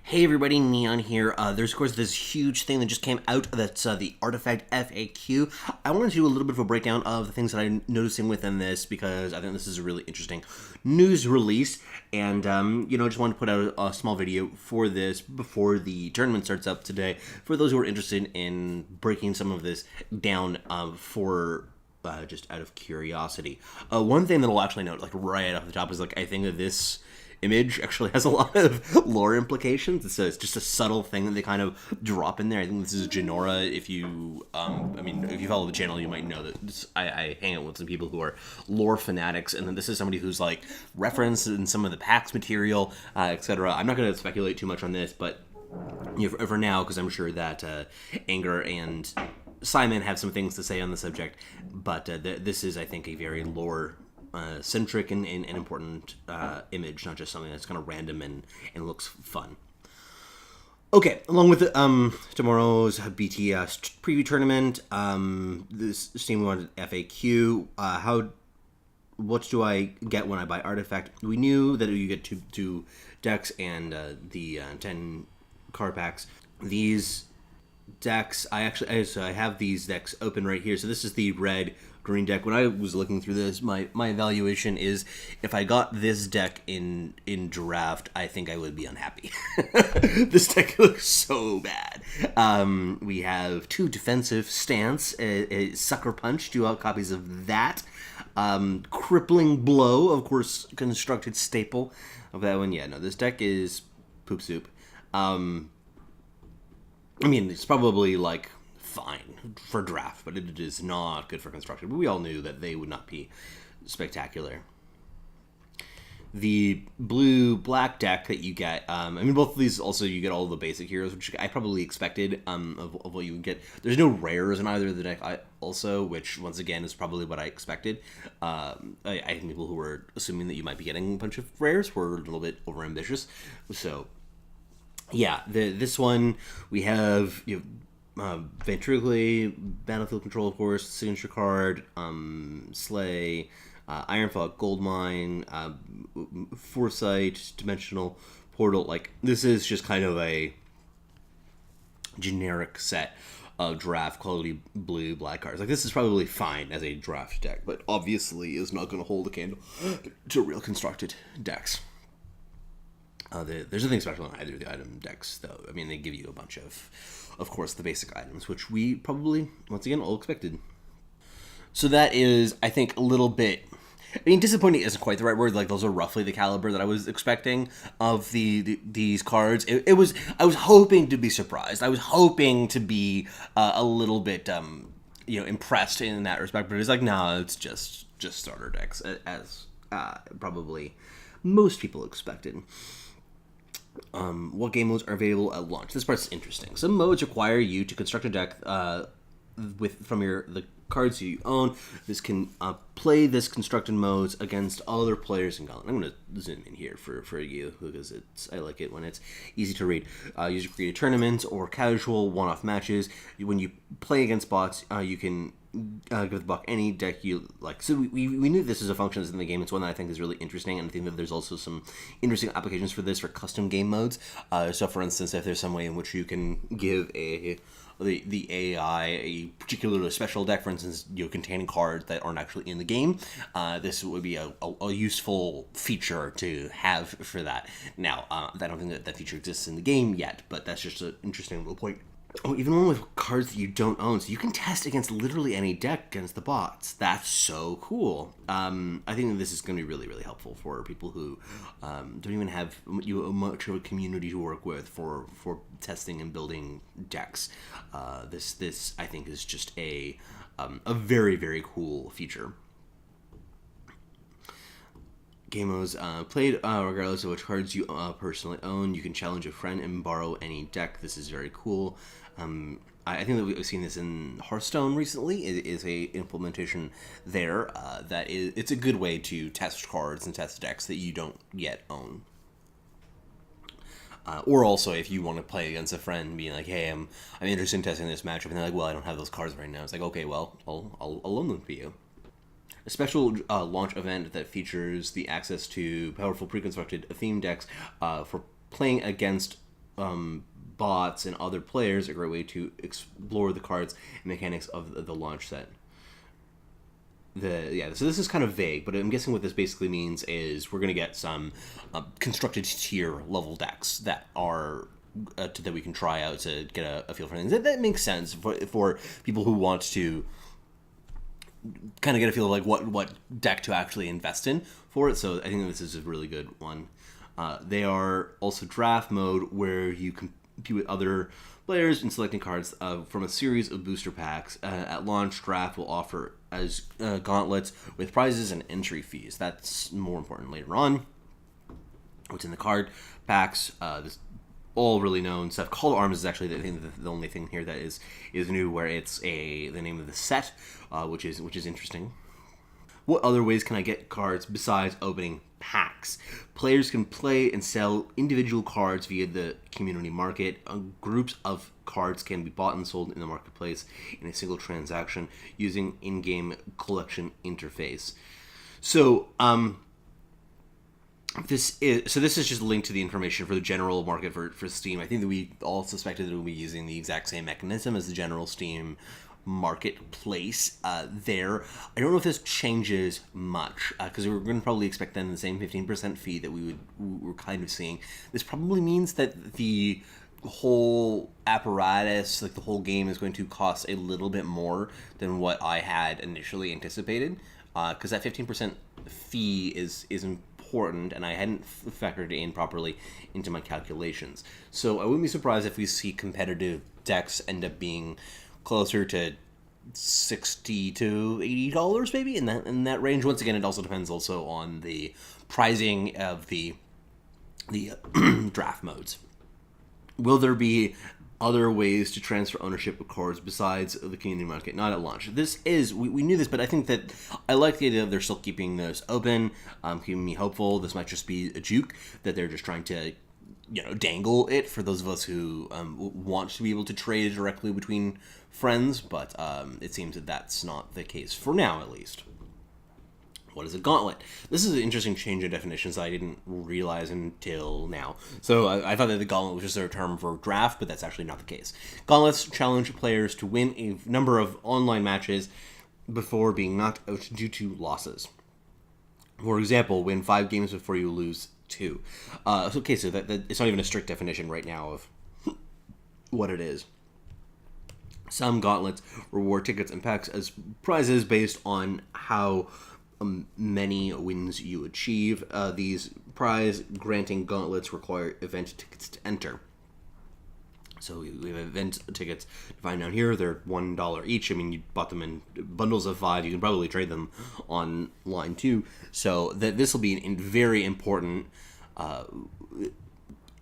Hey everybody, Neon here. There's of course this huge thing that just came out that's the Artifact FAQ. I wanted to do a little bit of a breakdown of the things that I'm noticing within this because I think this is a really interesting news release, and just wanted to put out a small video for this before the tournament starts up today for those who are interested in breaking some of this down for just out of curiosity. One thing that I'll actually note, like right off the top, is like I think that this image actually has a lot of lore implications. It's just a subtle thing that they kind of drop in there. I think this is Genora. If you, if you follow the channel, you might know that I hang out with some people who are lore fanatics, and then this is somebody who's like referenced in some of the PAX material, etc. I'm not going to speculate too much on this, but for now, because I'm sure that Anger and Simon have some things to say on the subject, but this is, I think, a very lore centric and important image, not just something that's kind of random and looks fun. Okay, along with tomorrow's BTS preview tournament, this Steam wanted FAQ. What do I get when I buy Artifact? We knew that you get two decks and the 10 card packs. These decks, I have these decks open right here. So this is the red green deck. When I was looking through this, my evaluation is if I got this deck in draft, I think I would be unhappy. This deck looks so bad. We have 2 defensive stance, a sucker punch, 2 copies of that. Crippling blow, of course, constructed staple of that one. Yeah, no, this deck is poop soup. It's probably like fine for draft, but it is not good for construction. But we all knew that they would not be spectacular. The blue-black deck that you get, both of these also you get all the basic heroes, which I probably expected of what you would get. There's no rares in either of the deck also, which once again is probably what I expected. I think people who were assuming that you might be getting a bunch of rares were a little bit overambitious. So yeah, this one we have Ventriculi, Battlefield Control, of course, signature card, Slay, Ironfall, Goldmine, Foresight, Dimensional Portal. Like, this is just kind of a generic set of draft quality blue-black cards. Like, this is probably fine as a draft deck, but obviously is not going to hold a candle to real constructed decks. There's nothing special in either of the item decks, though. They give you a bunch of course, the basic items, which we probably, once again, all expected. So that is, I think, a little bit... disappointing isn't quite the right word. Like, those are roughly the caliber that I was expecting of these cards. I was hoping to be surprised. I was hoping to be a little bit, impressed in that respect. But it's like, no, it's just starter decks, as probably most people expected. What game modes are available at launch? This part's interesting. Some modes require you to construct a deck from the cards you own. This can play this constructed modes against other players in Gauntlet. I'm going to zoom in here for you because I like it when it's easy to read. Use create tournaments or casual one-off matches. When you play against bots, you can give the bot any deck you like. So we knew this is a function that's in the game. It's one that I think is really interesting, and I think that there's also some interesting applications for this for custom game modes. So for instance, if there's some way in which you can give the AI a particularly special deck, for instance, containing cards that aren't actually in the game, this would be a useful feature to have for that. Now, I don't think that feature exists in the game yet, but that's just an interesting little point. Oh, even one with cards that you don't own, so you can test against literally any deck against the bots. That's so cool. I think that this is going to be really, really helpful for people who don't even have much of a community to work with for testing and building decks. This I think is just a very, very cool feature. Game modes played regardless of which cards you personally own. You can challenge a friend and borrow any deck. This is very cool. I think that we've seen this in Hearthstone recently. It is a implementation there it's a good way to test cards and test decks that you don't yet own. Or also, if you want to play against a friend, being like, "Hey, I'm interested in testing this matchup," and they're like, "Well, I don't have those cards right now." It's like, "Okay, well, I'll loan them to you." A special launch event that features the access to powerful pre-constructed theme decks for playing against bots and other players a great way to explore the cards and mechanics of the launch set. So this is kind of vague, but I'm guessing what this basically means is we're going to get some constructed tier level decks that are that we can try out to get a feel for things. That makes sense for people who want to kind of get a feel of like what deck to actually invest in for it. So I think this is a really good one. They are also draft mode, where you compete with other players in selecting cards from a series of booster packs. At launch, draft will offer as gauntlets with prizes and entry fees. That's more important later on. What's in the card packs? This all really known stuff. Call to Arms is actually the only thing here that is new, where it's the name of the set, which is interesting. What other ways can I get cards besides opening packs? Players can play and sell individual cards via the community market. Groups of cards can be bought and sold in the marketplace in a single transaction using in-game collection interface. So, this is just a link to the information for the general market for Steam. I think that we all suspected that we'll be using the exact same mechanism as the general Steam marketplace there. I don't know if this changes much, because we're going to probably expect then the same 15% fee that we were kind of seeing. This probably means that the whole apparatus, like the whole game, is going to cost a little bit more than what I had initially anticipated, because that 15% fee is important, and I hadn't factored it in properly into my calculations. So I wouldn't be surprised if we see competitive decks end up being closer to $60 to $80 maybe, in that range. Once again, it also depends also on the pricing of the draft modes. Will there be other ways to transfer ownership of cards besides the community market? Not at launch. This is, we knew this, but I think that I like the idea of they're still keeping this open, keeping me hopeful. This might just be a juke, that they're just trying to dangle it for those of us who want to be able to trade directly between friends, but it seems that that's not the case for now, at least. What is a gauntlet? This is an interesting change in definitions that I didn't realize until now. So I thought that the gauntlet was just a term for draft, but that's actually not the case. Gauntlets challenge players to win a number of online matches before being knocked out due to losses. For example, win 5 games before you lose 2. So that it's not even a strict definition right now of what it is. Some gauntlets reward tickets and packs as prizes based on how many wins you achieve. These prize-granting gauntlets require event tickets to enter. So we have event tickets defined down here. They're $1 each. I mean, you bought them in bundles of 5. You can probably trade them online too. So this will be a very important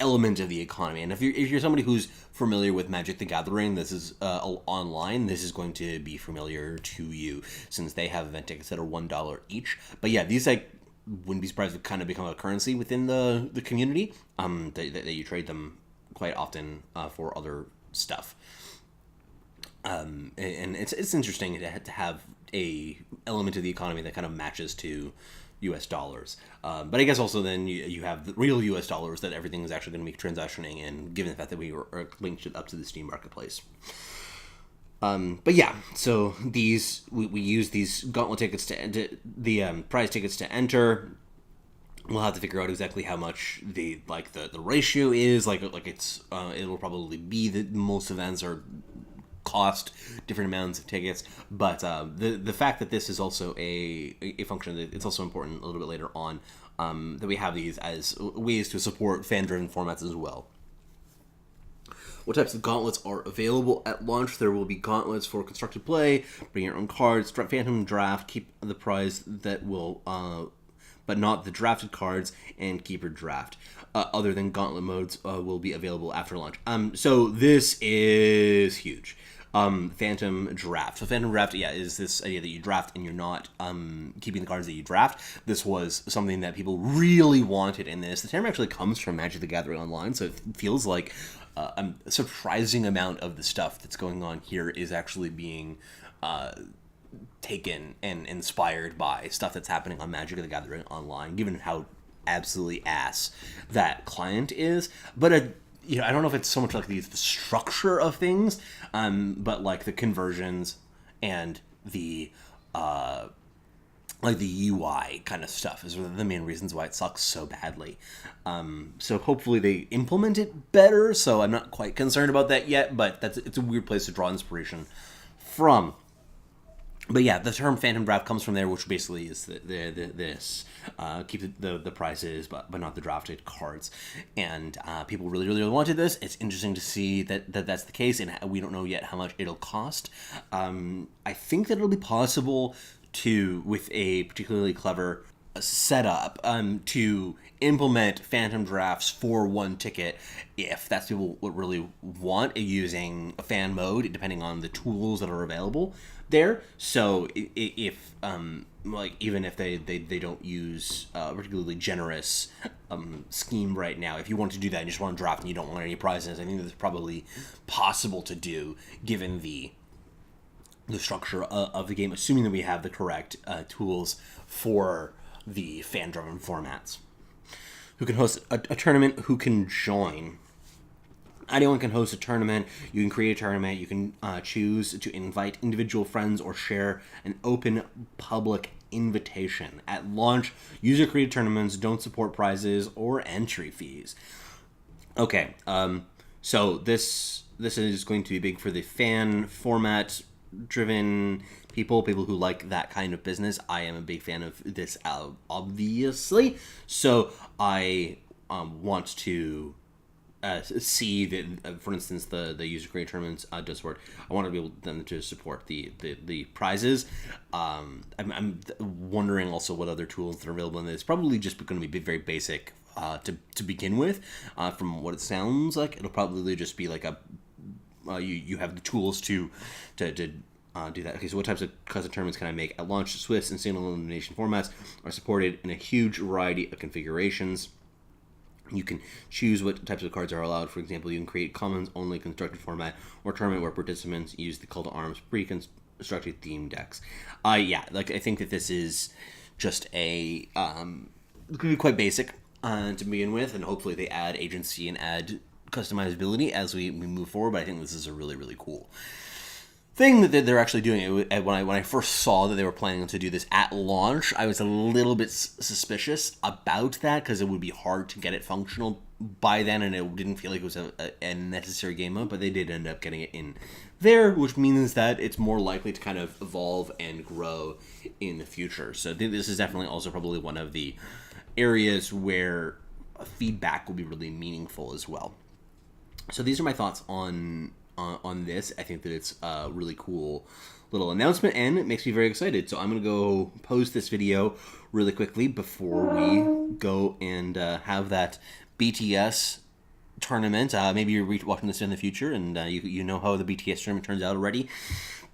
element of the economy. And if you're somebody who's familiar with Magic the Gathering, this is online, this is going to be familiar to you, since they have event tickets that are $1 each. But yeah, these wouldn't be surprised to kind of become a currency within the community. That you trade them quite often for other stuff. And it's interesting to have a element of the economy that kind of matches to US dollars. But I guess also then you have the real US dollars that everything is actually going to be transactioning in, given the fact that we are linked up to the Steam marketplace. But yeah, so we use these gauntlet tickets the prize tickets to enter. We'll have to figure out exactly how much the ratio is. It'll probably be that most events are cost different amounts of tickets, but the fact that this is also a function, that it's also important a little bit later on, that we have these as ways to support fan-driven formats as well. What types of gauntlets are available at launch? There will be gauntlets for constructed play, bring your own cards, phantom draft, keep the prize that will but not the drafted cards, and keeper draft. Other than gauntlet modes will be available after launch. So this is huge. Phantom draft. So phantom draft, is this idea that you draft and you're not keeping the cards that you draft. This was something that people really wanted in this. The term actually comes from Magic the Gathering Online, so it feels like a surprising amount of the stuff that's going on here is actually being taken and inspired by stuff that's happening on Magic the Gathering Online, given how absolutely ass that client is. But I don't know if it's so much like the structure of things, but like the conversions and the like the UI kind of stuff is one of the main reasons why it sucks so badly. So hopefully they implement it better. So I'm not quite concerned about that yet, but it's a weird place to draw inspiration from. But yeah, the term phantom draft comes from there, which basically is this keep the prizes, but not the drafted cards. And people really, really wanted this. It's interesting to see that's the case, and we don't know yet how much it'll cost. I think that it'll be possible to, with a particularly clever setup, to implement phantom drafts for one ticket if that's people would really want, using a fan mode, depending on the tools that are available there. So if like even if they don't use a particularly generous scheme right now, if you want to do that and you just want to draft and you don't want any prizes, I think that's probably possible to do given the structure of the game, assuming that we have the correct tools for the fan-driven formats. Who can host a tournament? Who can join? Anyone can host a tournament. You can create a tournament. You can choose to invite individual friends or share an open public invitation. At launch, user-created tournaments don't support prizes or entry fees. Okay, so this is going to be big for the fan format driven people who like that kind of business. I am a big fan of this, obviously. So I want to see that, for instance, the user created tournaments does work. I want to be able them to support the prizes. I'm wondering also what other tools that are available in this. Probably just going to be very basic to begin with. From what it sounds like, it'll probably just be like you have the tools to do that. Okay, so what types of custom tournaments can I make? At launch, Swiss and single elimination formats are supported in a huge variety of configurations. You can choose what types of cards are allowed. For example, you can create commons-only constructed format or tournament where participants use the call to arms pre-constructed theme decks. Yeah, like I think that this is just it's going to be quite basic to begin with, and hopefully they add agency and add customizability as we move forward. But I think this is a really, really cool thing that they're actually doing. When I first saw that they were planning to do this at launch, I was a little bit suspicious about that because it would be hard to get it functional by then, and it didn't feel like it was a necessary game mode, but they did end up getting it in there, which means that it's more likely to kind of evolve and grow in the future. So I think this is definitely also probably one of the areas where feedback will be really meaningful as well. So these are my thoughts on this. I think that it's a really cool little announcement, and it makes me very excited. So I'm going to go post this video really quickly before we go and have that BTS tournament. Maybe you're watching this in the future, and you know how the BTS tournament turns out already.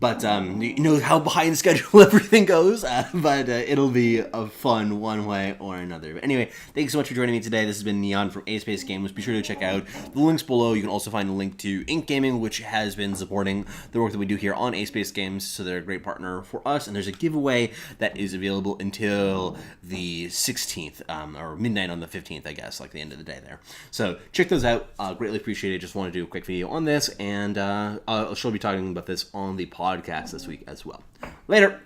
But you know how behind schedule everything goes. But it'll be a fun one way or another. But anyway, thank you so much for joining me today. This has been Neon from A-Space Games. Be sure to check out the links below. You can also find a link to Ink Gaming, which has been supporting the work that we do here on A-Space Games. So they're a great partner for us. And there's a giveaway that is available until the 16th, or midnight on the 15th, I guess, like the end of the day there. So check those out. Greatly appreciate it. Just want to do a quick video on this. And I'll be talking about this on the podcast this week as well. Later.